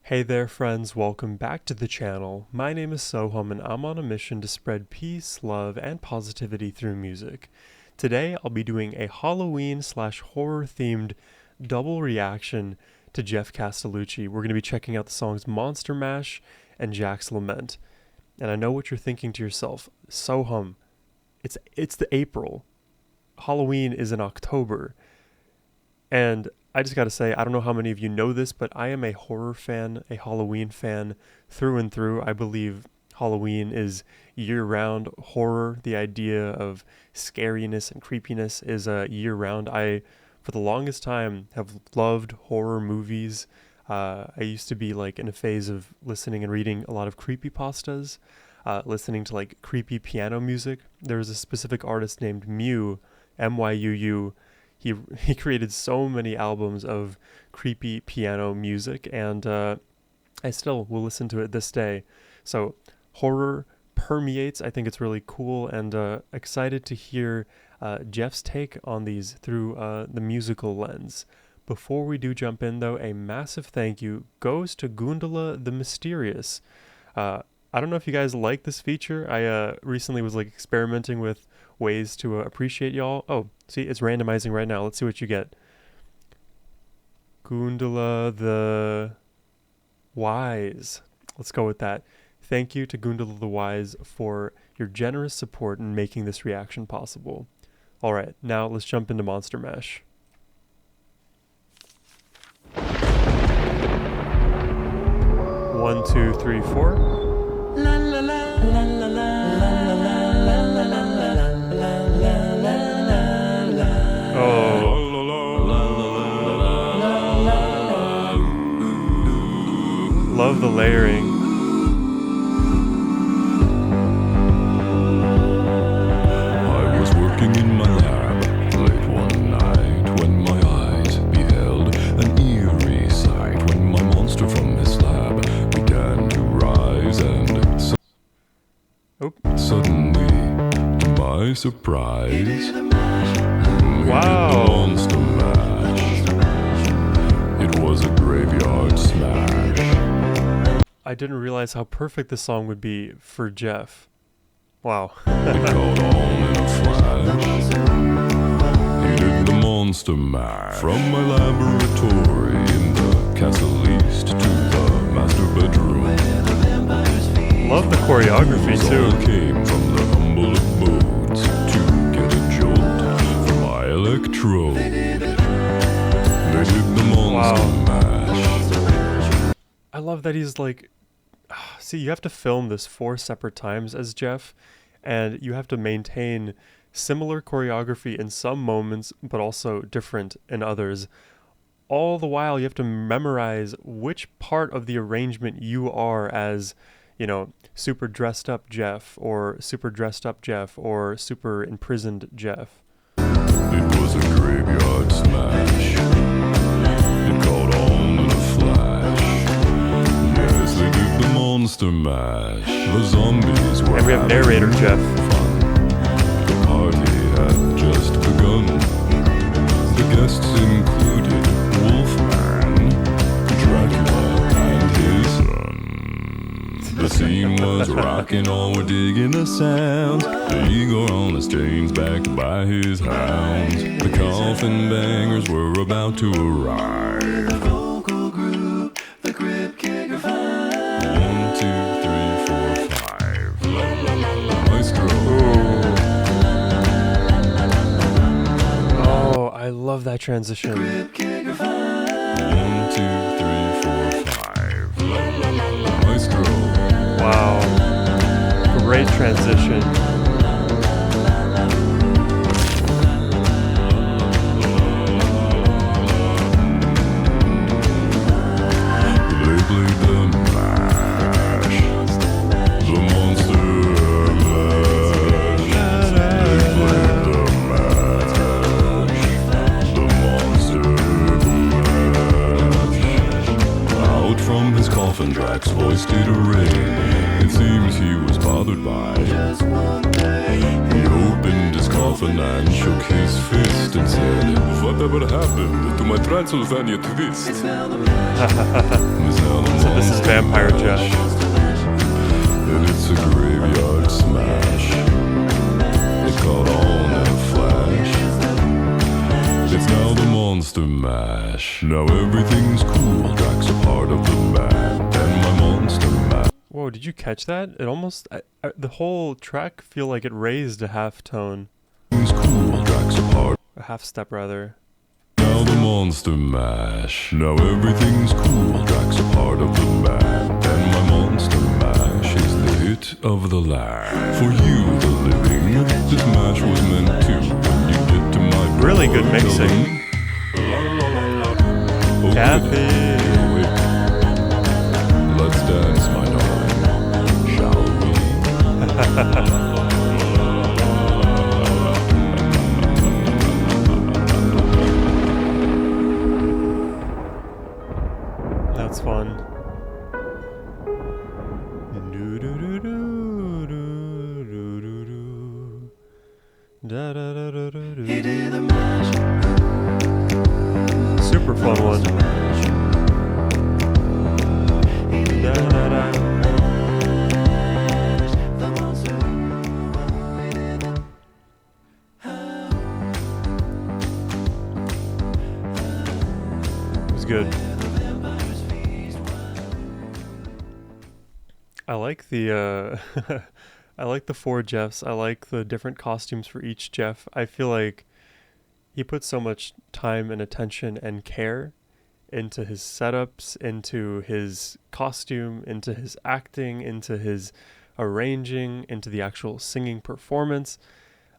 Hey there friends, welcome back to the channel. My name is Sohum and I'm on a mission to spread peace, love, and positivity through music. Today I'll be doing a Halloween/horror themed double reaction to Geoff Castellucci. We're going to be checking out the songs Monster Mash and Jack's Lament. And I know what you're thinking to yourself, Sohum, it's the April. Halloween is in October. And I just got to say, I don't know how many of you know this, but I am a horror fan, a Halloween fan through and through. I believe Halloween is year-round horror. The idea of scariness and creepiness is year-round. I, for the longest time, have loved horror movies. I used to be like in a phase of listening and reading a lot of creepypastas, listening to like creepy piano music. There was a specific artist named Mew, M-Y-U-U. He created so many albums of creepy piano music, and I still will listen to it this day. So horror permeates. I think it's really cool, and excited to hear Geoff's take on these through the musical lens. Before we do jump in, though, a massive thank you goes to Gundala the Mysterious. I don't know if you guys like this feature. I recently was like experimenting with ways to appreciate y'all. Oh, see, it's randomizing right now. Let's see what you get. Gundala the Wise. Let's go with that. Thank you to Gundala the Wise for your generous support in making this reaction possible. All right, now let's jump into Monster Mash. One, two, three, four. La la la la la la la la la. Oh. Love the layering. I was working in my lab late one night when my eyes beheld an eerie sight when my monster from his slab began to rise and suddenly, to my surprise, wow. Monster Mash. It was a graveyard smash. I didn't realize how perfect this song would be for Geoff. Wow. It caught on in a flash. He did the Monster Mash. From my laboratory in the castle east to the master bedroom. Love the choreography too. All came from the humble abodes to get a jolt from my electrode. They did the Monster Mash. I love that he's like, see, you have to film this 4 separate times as Geoff, and you have to maintain similar choreography in some moments, but also different in others. All the while, you have to memorize which part of the arrangement you are as, you know, super dressed up Geoff, or super dressed up Geoff, or super imprisoned Geoff. It was a graveyard smash. It caught on in a flash. Yes, they did the Monster Mash. The zombies were and we have narrator Geoff. Fun. The party had just begun. The guests included Wolfman, Dracula, and his son. The scene was rocking, all were digging the sounds. The eagle on his chains, backed by his hounds. The coffin bangers were about to arrive. The vocal group, the Crypt Kicker 5. 1, 2, 3, 4, 5. La la la la. Maestro. Oh, I love that transition. Crypt Kicker 5. 1, 2, 3, 4, 5. La la la la. Maestro. Wow. Great transition. They played the mash. The Monster Mash. They played the mash. The Monster Mash. Out from his coffin, Drax voice did array. It seems he was bothered by just one day. He opened his coffin and shook his fist and said, "Whatever happened to my Transylvania twist?" So the monster mash. Now everything's cool, Drax a part of the band, and my monster mash. Whoa, did you catch that? It almost, the whole track feel like it raised a half tone. Everything's cool, Drax a part. A half step rather. Now the monster mash. Now everything's cool, Drax a part of the band, and my monster mash is the hit of the land. For you, the living, this mash was meant to. When you get to my Really good mixing. Kathy. Let's dance, my darling, shall we? That's fun. Super fun one. It was good. I like the I like the 4 Geoffs. I like the different costumes for each Geoff. I feel like he puts so much time and attention and care into his setups, into his costume, into his acting, into his arranging, into the actual singing performance.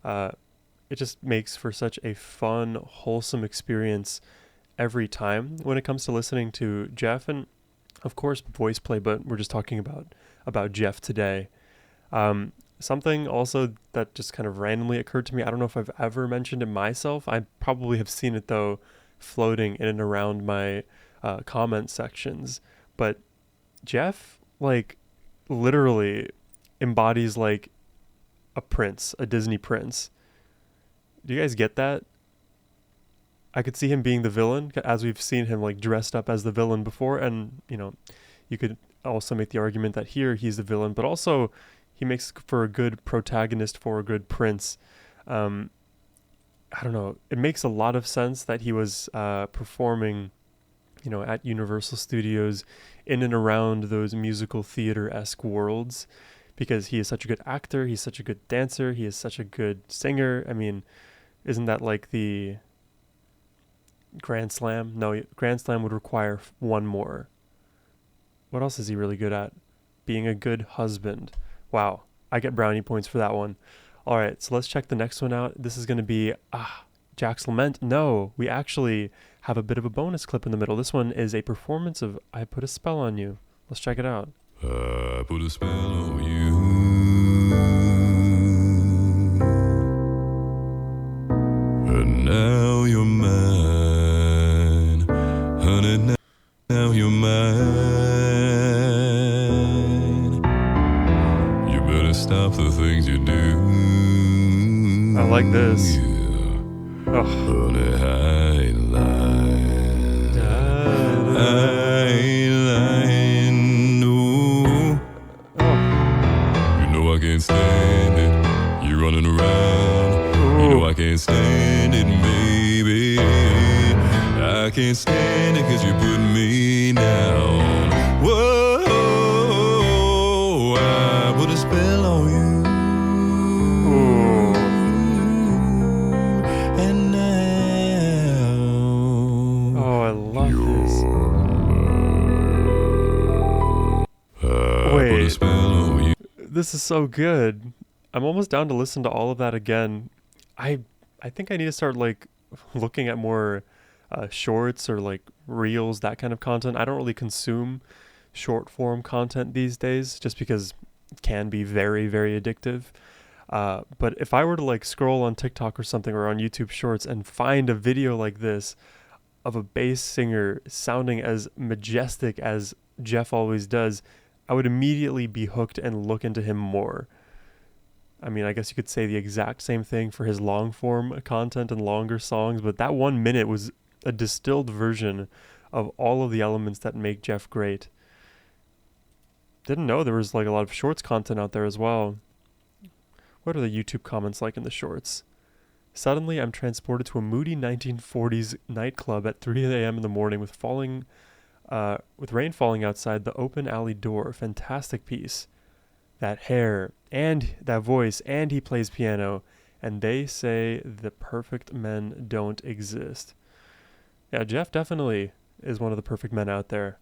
It just makes for such a fun, wholesome experience every time when it comes to listening to Geoff, and of course voice play, but we're just talking about Geoff today. Something also that just kind of randomly occurred to me, I don't know if I've ever mentioned it myself. I probably have seen it though, floating in and around my comment sections. But Geoff, like, literally embodies like a prince, a Disney prince. Do you guys get that? I could see him being the villain, as we've seen him like dressed up as the villain before, and you know, you could also make the argument that here he's the villain, but also he makes for a good protagonist, for a good prince. I don't know. It makes a lot of sense that he was performing, you know, at Universal Studios in and around those musical theater-esque worlds, because he is such a good actor, he's such a good dancer, he is such a good singer. I mean, isn't that like the Grand Slam? No, Grand Slam would require one more. What else is he really good at? Being a good husband. Wow, I get brownie points for that one. All right, so let's check the next one out. This is going to be Jack's Lament. No, we actually have a bit of a bonus clip in the middle. This one is a performance of I Put a Spell on You. Let's check it out. I put a spell on you, and now you're mine, honey, now you're mine. You better stop the things you do. I like this. Yeah. Oh. Honey, I ain't lying. I ain't lying, no. You know I can't stand it. You're running around. Ooh. You know I can't stand it, baby. I can't stand it 'cause you put me down. Whoa, I put a spell on you. Ooh. And now Oh, I love this. Put a spell on you. This is so good. I'm almost down to listen to all of that again. I think I need to start like looking at more shorts or like reels, that kind of content. I don't really consume short form content these days just because it can be very, very addictive. But if I were to like scroll on TikTok or something or on YouTube Shorts and find a video like this of a bass singer sounding as majestic as Geoff always does, I would immediately be hooked and look into him more. I mean, I guess you could say the exact same thing for his long form content and longer songs, but that 1 minute was a distilled version of all of the elements that make Geoff great. Didn't know there was like a lot of shorts content out there as well. What are the YouTube comments like in the shorts? Suddenly, I'm transported to a moody 1940s nightclub at 3 a.m. in the morning with rain falling outside the open alley door. Fantastic piece. That hair and that voice, and he plays piano, and they say the perfect men don't exist. Yeah, Geoff definitely is one of the perfect men out there.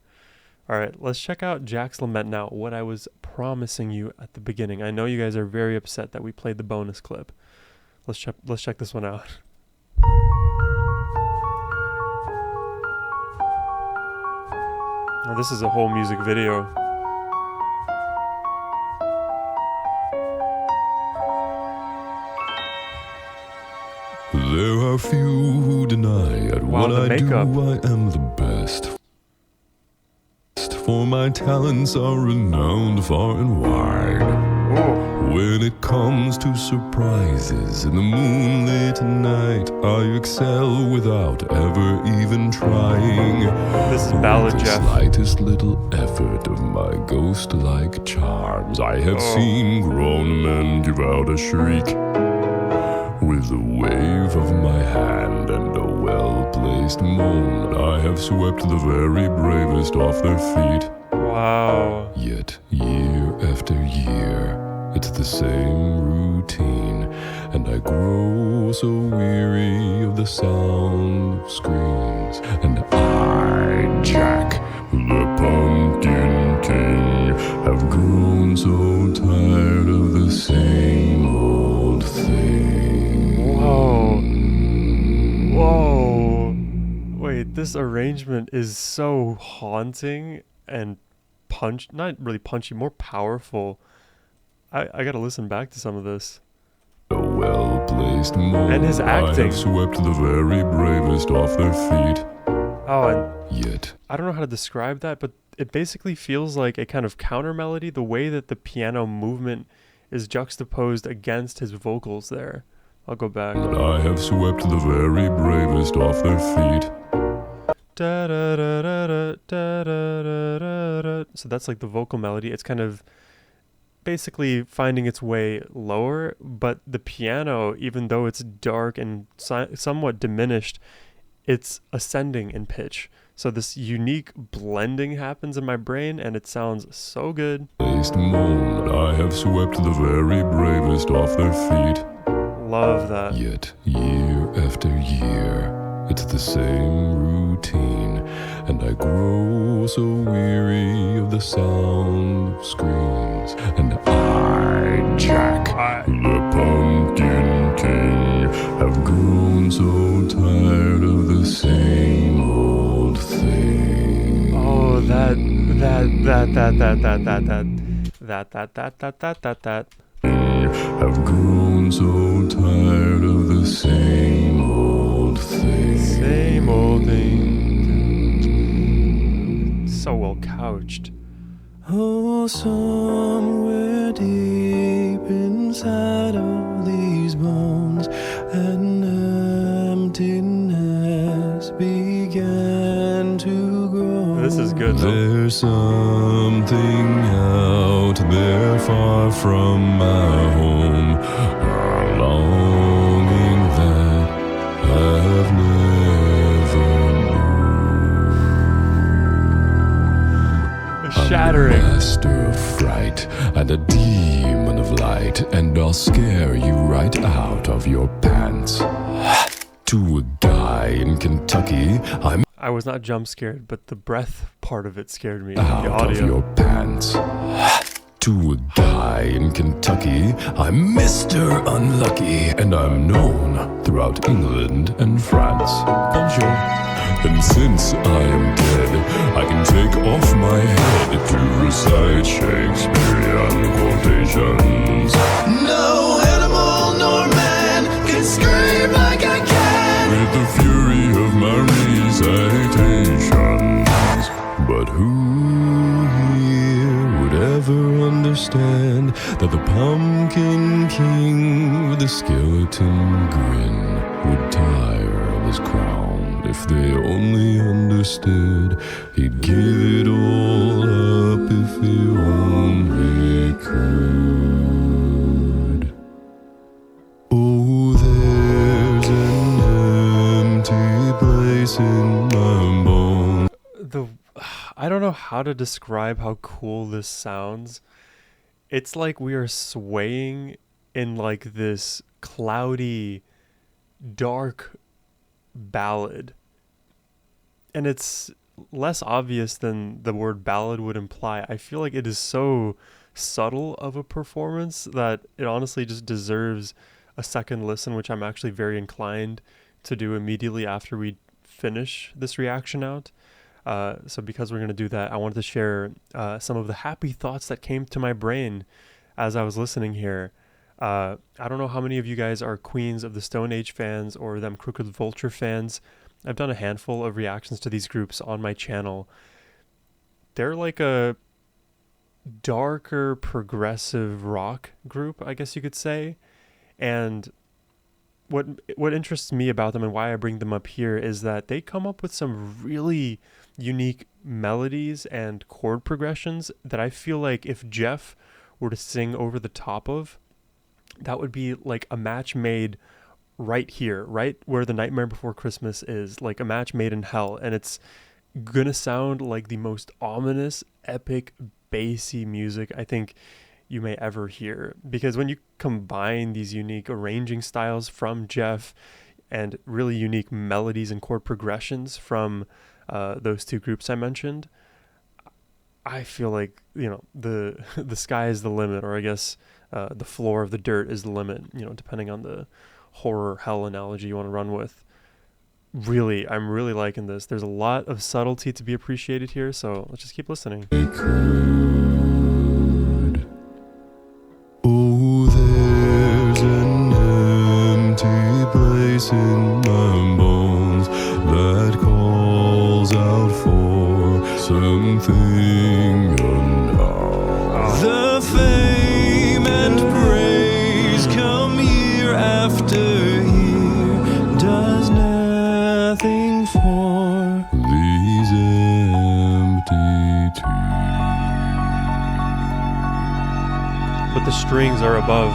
All right, let's check out Jack's Lament now, what I was promising you at the beginning. I know you guys are very upset that we played the bonus clip. Let's check this one out. Oh, this is a whole music video. There are few who deny at Wow, what the I makeup. do, I am the best. For my talents are renowned far and wide. Oh, When it comes to surprises in the moonlit night, I excel without ever even trying. this is ballad With the Geoff. slightest little effort of my ghost-like charms, I have seen grown men give out a shriek. With a wave of my hand and a well-placed moan, I have swept the very bravest off their feet. Wow. Yet year after year, it's the same routine, and I grow so weary of the sound of screams. And I, Jack, the Pumpkin King, have grown so tired of the same old thing. Whoa. Wait, this arrangement is so haunting and not really punchy, more powerful. I gotta listen back to some of this. A well-placed moan, And his I acting. have swept the very bravest off their feet. Oh, and Yet I don't know how to describe that, but it basically feels like a kind of counter melody, the way that the piano movement is juxtaposed against his vocals there. I'll go back. I have swept the very bravest off their feet. Da, da, da, da, da, da, da, da, da. So that's like the vocal melody. It's kind of basically finding its way lower, but the piano, even though it's dark and somewhat diminished, it's ascending in pitch. So this unique blending happens in my brain, and it sounds so good. Moan, I have swept the very bravest off their feet. Love that. Yet year after year, it's the same routine, and I grow so weary of the sound of screams. And I, Jack, the Pumpkin King, have grown so tired of the same old thing. Oh, that. Have grown so tired of the same old thing. Same old thing. So well couched. Oh, somewhere deep inside of these bones, an emptiness began to grow. This is good though. There's something out there far from my home, a longing that I've never known. Shattering. I'm a master of fright and a demon of light, and I'll scare you right out of your pants. To a guy in Kentucky, I'm I was not jump scared, but the breath part of it scared me. out The of audio. your pants. To a guy in Kentucky, I'm Mr. Unlucky, and I'm known throughout England and France. Bonjour. And since I am dead, I can take off my head to recite Shakespearean quotations. No animal nor man can scream like I can with the fury of my recitations. But who here would ever understand that the Pumpkin King with a skeleton grin would tire of his crown? If they only understood, he'd give it all up if he only could. Oh, there how to describe how cool this sounds. It's like we are swaying in like this cloudy, dark ballad. And it's less obvious than the word ballad would imply. I feel like it is so subtle of a performance that it honestly just deserves a second listen, which I'm actually very inclined to do immediately after we finish this reaction out. So because we're going to do that, I wanted to share some of the happy thoughts that came to my brain as I was listening here. I don't know how many of you guys are Queens of the Stone Age fans or them Crooked Vulture fans. I've done a handful of reactions to these groups on my channel. They're like a darker progressive rock group, I guess you could say. And what interests me about them and why I bring them up here is that they come up with some really unique melodies and chord progressions that I feel like if Geoff were to sing over the top of, that would be like a match made right here, right where The Nightmare Before Christmas is, like a match made in hell. And it's gonna sound like the most ominous, epic, bassy music I think you may ever hear. Because when you combine these unique arranging styles from Geoff and really unique melodies and chord progressions from those two groups I mentioned, I feel like, you know, the sky is the limit, or I guess the floor of the dirt is the limit, you know, depending on the horror hell analogy you want to run with. Really, I'm really liking this. There's a lot of subtlety to be appreciated here, so let's just keep listening. Oh, there's an empty place in my bones that calls out for something unknown. The fame and praise come year after year, does nothing for these empty tears. But the strings are above.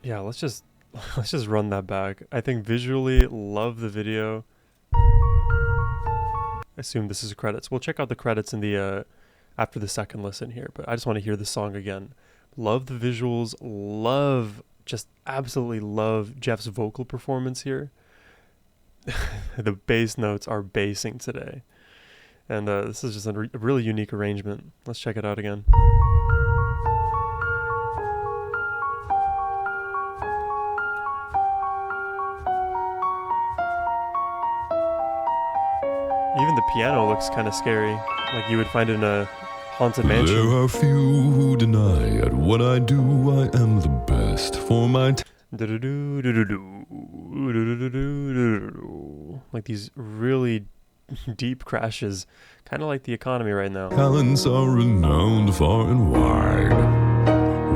Yeah, let's just run that back. I think visually love the video. I assume this is credits. We'll check out the credits in the after the second listen here, but I just want to hear the song again. Love the visuals, absolutely love Geoff's vocal performance here. The bass notes are bassing today. And this is just a really unique arrangement. Let's check it out again. Even the piano looks kind of scary, like you would find in a haunted mansion. There are few who deny at what I do I am the best for my like these really deep crashes, kind of like the economy right now. talents are renowned far and wide.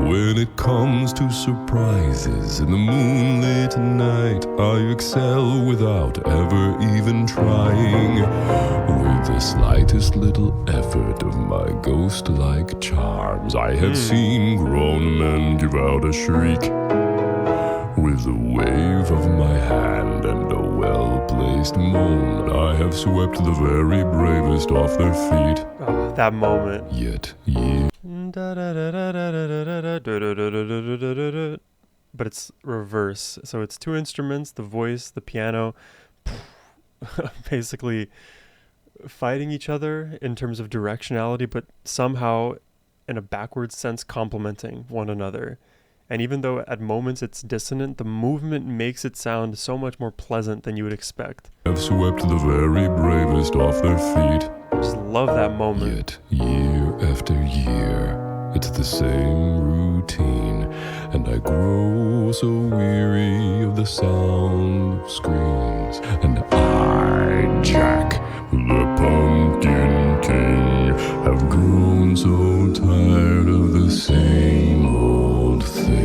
When it comes to surprises in the moonlit night, I excel without ever even trying. With the slightest little effort of my ghost-like charms, I have seen grown men give out a shriek. With a wave of my hand and a well-placed moan, I have swept the very bravest off their feet. Oh, that moment. Yet ye. But it's reverse. So it's two instruments, the voice, the piano, basically fighting each other in terms of directionality, but somehow in a backwards sense complementing one another. And even though at moments it's dissonant, the movement makes it sound so much more pleasant than you would expect. Have swept the very bravest off their feet. I just love that moment. Yet year after year, it's the same routine, and I grow so weary of the sound of screams. And I, Jack, the Pumpkin King, have grown so tired of the same old thing.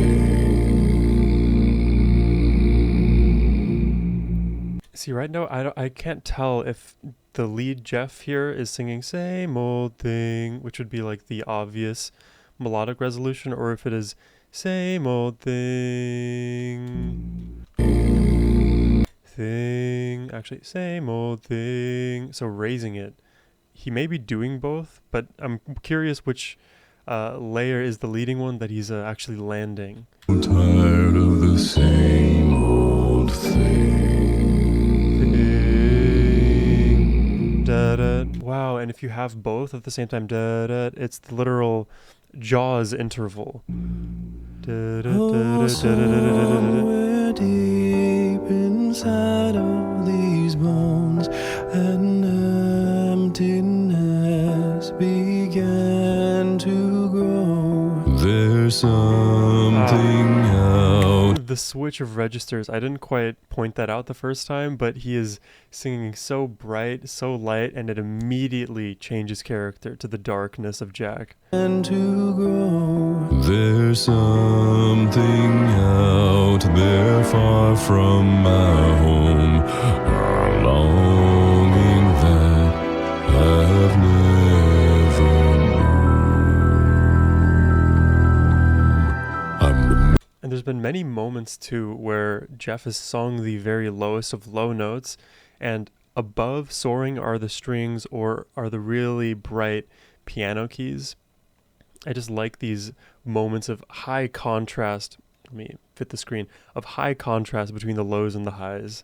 See, right now I can't tell if the lead Geoff here is singing "Same Old Thing," which would be like the obvious melodic resolution, or if it is "Same Old Thing." thing. Actually, same old thing. So raising it. He may be doing both, but I'm curious which layer is the leading one that he's actually landing. I'm tired of the same old thing. Da-da. Wow, and if you have both at the same time, da-da, it's the literal Jaws interval. Oh, somewhere deep inside of these bones, an emptiness began to grow. There's something out. The switch of registers, I didn't quite point that out the first time, but he is singing so bright, so light, and it immediately changes character to the darkness of Jack. And to grow. There's something out there far from my home, a longing that I've never known. I'm the And there's been many moments too where Geoff has sung the very lowest of low notes, and above soaring are the strings or are the really bright piano keys. I just like these moments of high contrast. Let me fit the screen, of high contrast between the lows and the highs.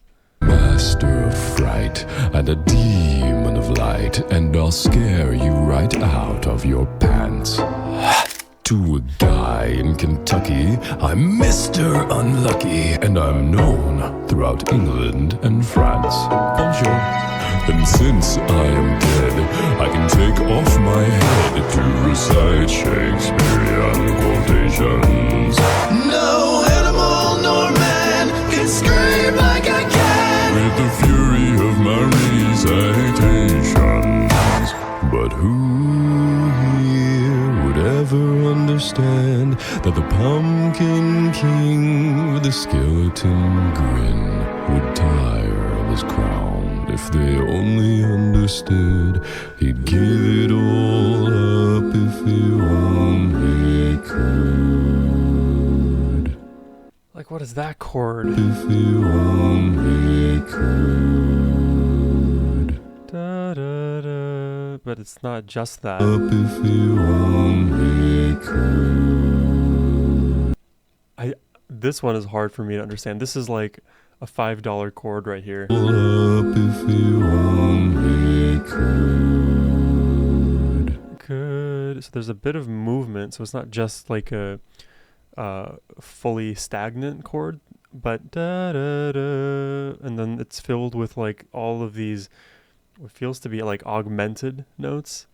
master of fright and a demon of light, and I'll scare you right out of your pants. To a guy in Kentucky, I'm Mr. Unlucky, and I'm known throughout England and France. Bonjour. And since I am dead, I can take off my head to recite Shakespearean quotations. No animal nor man can scream like I can. With the fury of my recitations. But who here would ever understand that the Pumpkin King with a skeleton grin would tire of his crown? If they only understood, he'd give it all up if he only could. Like, what is that chord? If he only could. Da, da, da. But it's not just that. Up if he only could. This one is hard for me to understand. This is like a $5 chord right here. Up if he only could. Good. So there's a bit of movement, so it's not just like a fully stagnant chord, but da da da, and then it's filled with like all of these what feels to be like augmented notes.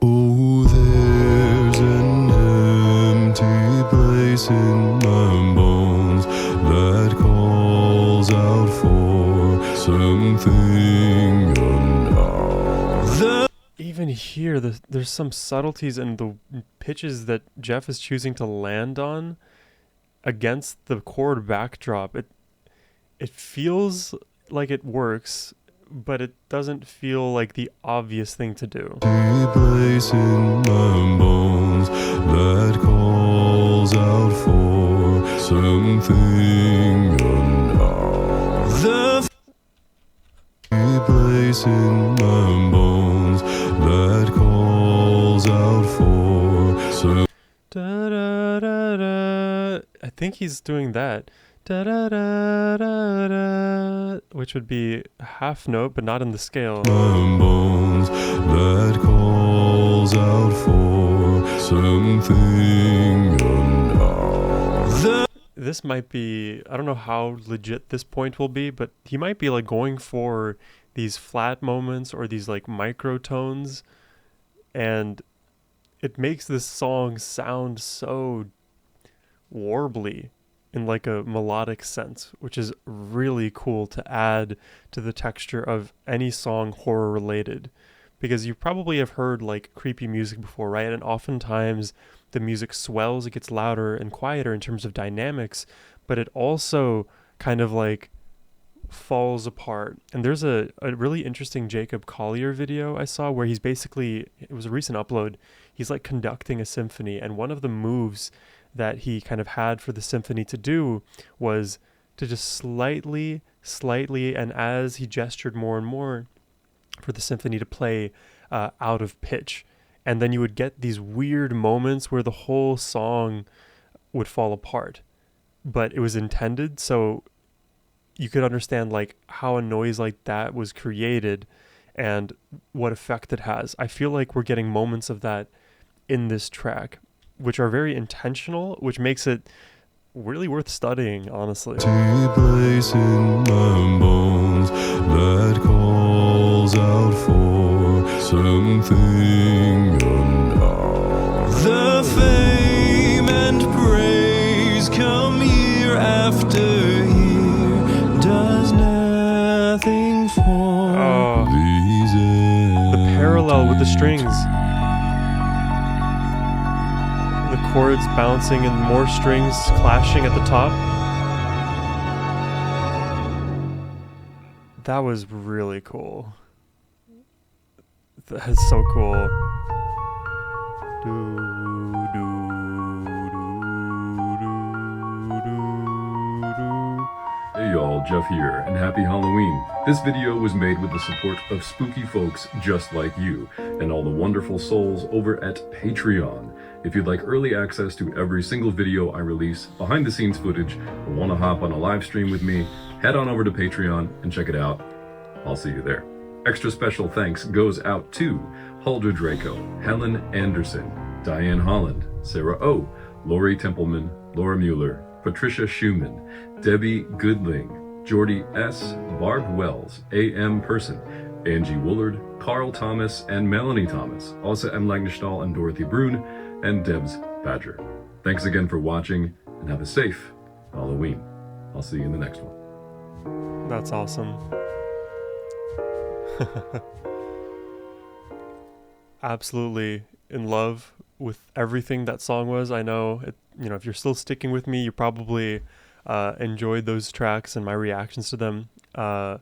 Oh, there's an empty place in my bones that calls out for something unknown. Even here, there's some subtleties in the pitches that Geoff is choosing to land on against the chord backdrop. It feels like it works, but it doesn't feel like the obvious thing to do. Place in my bones that calls out for something unknown. The place in my bones that calls out for something. Da, da, da, da. I think he's doing that. Da, da, da, da, da, which would be a half note, but not in the scale. My bones that calls out for something unknown. This might be, I don't know how legit this point will be, but he might be like going for these flat moments or these like microtones, and it makes this song sound so warbly in like a melodic sense, which is really cool to add to the texture of any song horror related, because you probably have heard like creepy music before, right? And oftentimes the music swells, it gets louder and quieter in terms of dynamics, but it also kind of like falls apart. And there's a really interesting Jacob Collier video I saw where he's basically, it was a recent upload, he's like conducting a symphony, and one of the moves that he kind of had for the symphony to do was to just slightly, and as he gestured more and more, for the symphony to play out of pitch. And then you would get these weird moments where the whole song would fall apart. But it was intended, so you could understand like how a noise like that was created and what effect it has. I feel like we're getting moments of that in this track, which are very intentional, which makes it really worth studying, honestly. Deep place in my bones that calls out for something unknown. The fame and praise come year after year, does nothing for These the parallel with the strings, the chords bouncing and more strings clashing at the top. That was really cool. That's so cool. Hey y'all, Geoff here, and happy Halloween. This video was made with the support of spooky folks just like you, and all the wonderful souls over at Patreon. If you'd like early access to every single video I release, behind the scenes footage, or want to hop on a live stream with me, head on over to Patreon and check it out. I'll see you there. Extra special thanks goes out to Huldra Draco, Helen Anderson, Diane Holland, Sarah O, Lori Templeman, Laura Mueller, Patricia Schumann, Debbie Goodling, Jordy S, Barb Wells, A.M. Person, Angie Woolard, Carl Thomas, and Melanie Thomas, Asa M. Lagnestall and Dorothy Brune, and Debs Badger. Thanks again for watching, and have a safe Halloween. I'll see you in the next one. That's awesome. Absolutely in love with everything that song was. I know it, if you're still sticking with me, you probably enjoyed those tracks and my reactions to them. So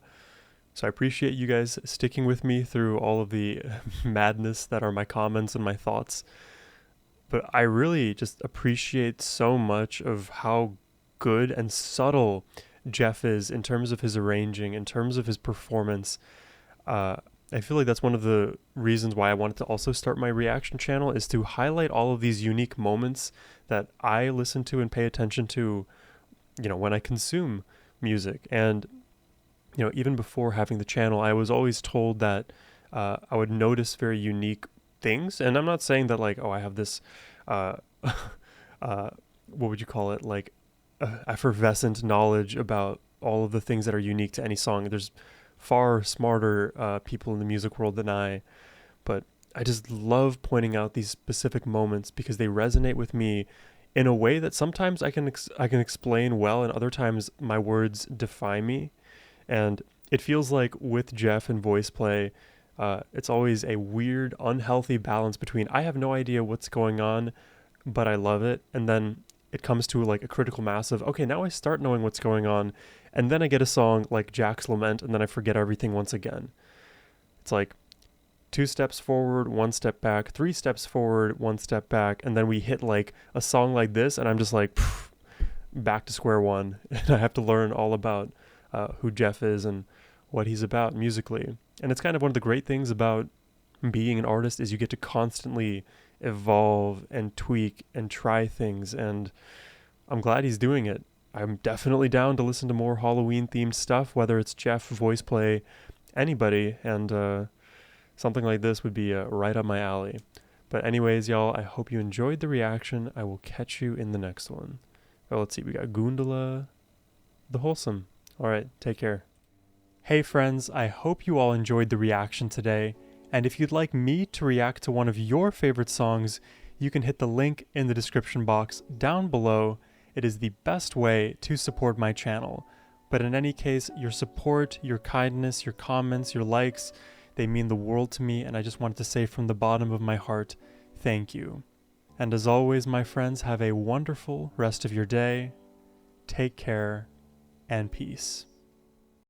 I appreciate you guys sticking with me through all of the madness that are my comments and my thoughts. But I really just appreciate so much of how good and subtle Geoff is in terms of his arranging, in terms of his performance. I feel like that's one of the reasons why I wanted to also start my reaction channel, is to highlight all of these unique moments that I listen to and pay attention to, when I consume music. And, even before having the channel, I was always told that I would notice very unique things. And I'm not saying that like, oh, I have this, what would you call it? Like effervescent knowledge about all of the things that are unique to any song. There's far smarter people in the music world than I, but I just love pointing out these specific moments because they resonate with me in a way that sometimes I can explain well, and other times my words defy me. And it feels like with Geoff and voice play, it's always a weird, unhealthy balance between I have no idea what's going on, but I love it, and then it comes to like a critical mass of, okay, now I start knowing what's going on, and then I get a song like Jack's Lament, and then I forget everything once again. It's like 2 steps forward, 1 step back, 3 steps forward, 1 step back, and then we hit like a song like this, and I'm just like, back to square one, and I have to learn all about who Geoff is and what he's about musically. And it's kind of one of the great things about being an artist is you get to constantly evolve and tweak and try things, and I'm glad he's doing it. I'm definitely down to listen to more Halloween themed stuff, whether it's Geoff, voice play, anybody, and something like this would be right up my alley. But anyways, y'all, I hope you enjoyed the reaction. I will catch you in the next one. Oh, let's see, we got Gundala the Wholesome. All right, take care. Hey friends, I hope you all enjoyed the reaction today, and if you'd like me to react to one of your favorite songs, you can hit the link in the description box down below. It is the best way to support my channel. But in any case, your support, your kindness, your comments, your likes, they mean the world to me, and I just wanted to say from the bottom of my heart, thank you. And as always, my friends, have a wonderful rest of your day. Take care, and peace.